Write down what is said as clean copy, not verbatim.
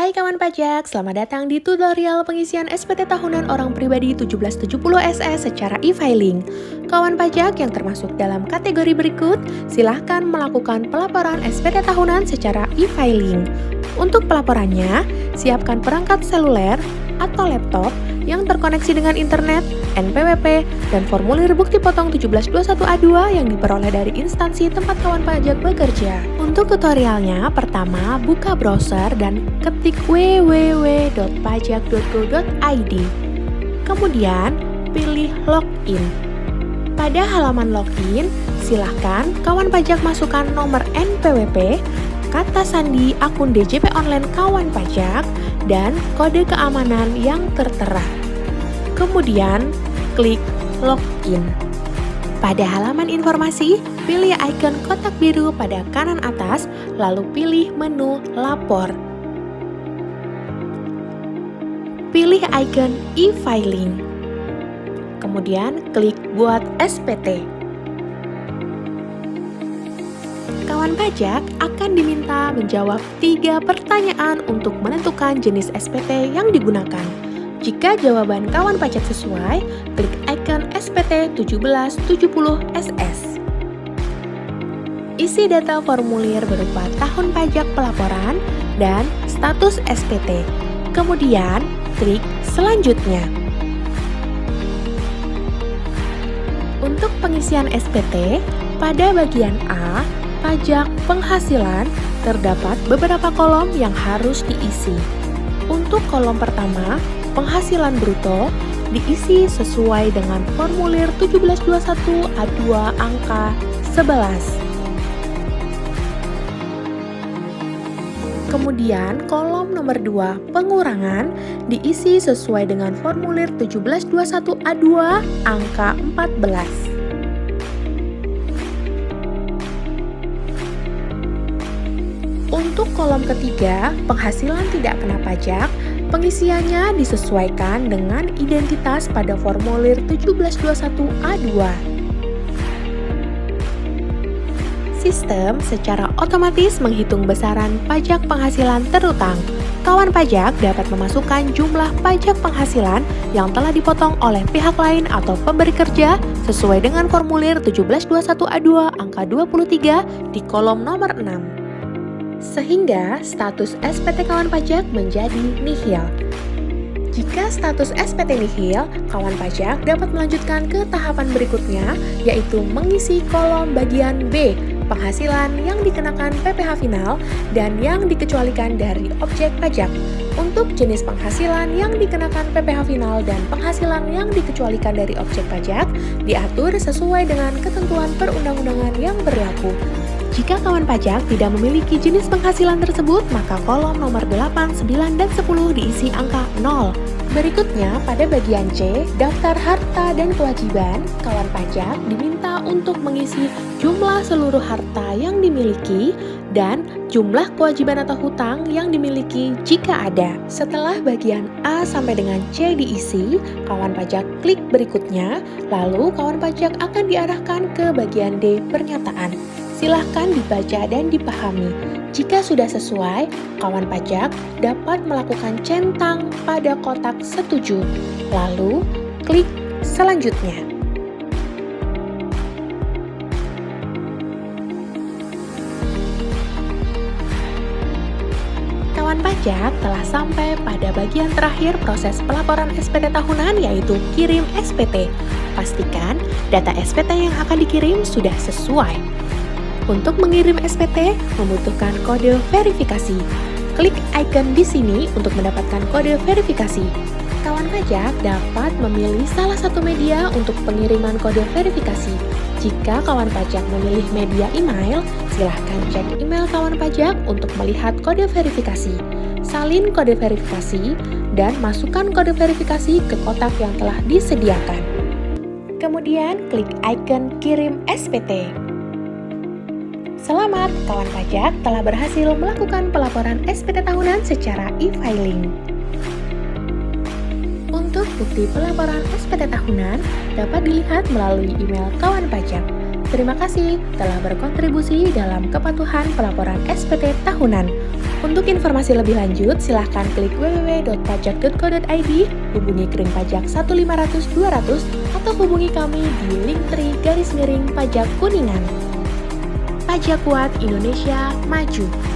Hai kawan pajak, selamat datang di tutorial pengisian SPT tahunan orang pribadi 1770 SE secara e-filing. Kawan pajak yang termasuk dalam kategori berikut, silahkan melakukan pelaporan SPT tahunan secara e-filing. Untuk pelaporannya, siapkan perangkat seluler atau laptop yang terkoneksi dengan internet, NPWP, dan formulir bukti potong 1721A2 yang diperoleh dari instansi tempat kawan pajak bekerja. Untuk tutorialnya, pertama buka browser dan ketik www.pajak.go.id. Kemudian, pilih login. Pada halaman login, silahkan kawan pajak masukkan nomor NPWP, kata sandi akun DJP online kawan pajak, dan kode keamanan yang tertera. Kemudian, klik login. Pada halaman informasi, pilih icon kotak biru pada kanan atas, lalu pilih menu lapor. Pilih icon e-filing. Kemudian, klik buat SPT. Kawan pajak akan diminta menjawab 3 pertanyaan untuk menentukan jenis SPT yang digunakan. Jika jawaban kawan pajak sesuai, klik icon SPT 1770 SS. Isi data formulir berupa tahun pajak pelaporan dan status SPT. Kemudian, klik selanjutnya. Untuk pengisian SPT, pada bagian A, pajak penghasilan, terdapat beberapa kolom yang harus diisi. Untuk kolom pertama, penghasilan bruto, diisi sesuai dengan formulir 1721A2 angka 11. Kemudian kolom nomor 2, pengurangan, diisi sesuai dengan formulir 1721A2 angka 14. Untuk kolom ketiga, penghasilan tidak kena pajak, pengisiannya disesuaikan dengan identitas pada formulir 1721A2. Sistem secara otomatis menghitung besaran pajak penghasilan terutang. Kawan pajak dapat memasukkan jumlah pajak penghasilan yang telah dipotong oleh pihak lain atau pemberi kerja sesuai dengan formulir 1721A2 angka 23 di kolom nomor 6. Sehingga status SPT kawan pajak menjadi nihil. Jika status SPT nihil, kawan pajak dapat melanjutkan ke tahapan berikutnya, yaitu mengisi kolom bagian B, penghasilan yang dikenakan PPh final dan yang dikecualikan dari objek pajak. Untuk jenis penghasilan yang dikenakan PPh final dan penghasilan yang dikecualikan dari objek pajak, diatur sesuai dengan ketentuan perundang-undangan yang berlaku. Jika kawan pajak tidak memiliki jenis penghasilan tersebut, maka kolom nomor 8, 9, dan 10 diisi angka 0. Berikutnya, pada bagian C, daftar harta dan kewajiban, kawan pajak diminta untuk mengisi jumlah seluruh harta yang dimiliki dan jumlah kewajiban atau hutang yang dimiliki jika ada. Setelah bagian A sampai dengan C diisi, kawan pajak klik berikutnya, lalu kawan pajak akan diarahkan ke bagian D, pernyataan. Silahkan dibaca dan dipahami. Jika sudah sesuai, kawan pajak dapat melakukan centang pada kotak setuju. Lalu, klik selanjutnya. Kawan pajak telah sampai pada bagian terakhir proses pelaporan SPT tahunan, yaitu kirim SPT. Pastikan data SPT yang akan dikirim sudah sesuai. Untuk mengirim SPT, membutuhkan kode verifikasi. Klik icon di sini untuk mendapatkan kode verifikasi. Kawan pajak dapat memilih salah satu media untuk pengiriman kode verifikasi. Jika kawan pajak memilih media email, silahkan cek email kawan pajak untuk melihat kode verifikasi. Salin kode verifikasi dan masukkan kode verifikasi ke kotak yang telah disediakan. Kemudian, klik icon kirim SPT. Selamat, kawan pajak telah berhasil melakukan pelaporan SPT tahunan secara e-filing. Untuk bukti pelaporan SPT tahunan dapat dilihat melalui email kawan pajak. Terima kasih telah berkontribusi dalam kepatuhan pelaporan SPT tahunan. Untuk informasi lebih lanjut, silahkan klik www.pajak.co.id, hubungi Kering Pajak 1500 200, atau hubungi kami di Linktree _Pajak Kuningan. Pajak Kuat, Indonesia Maju.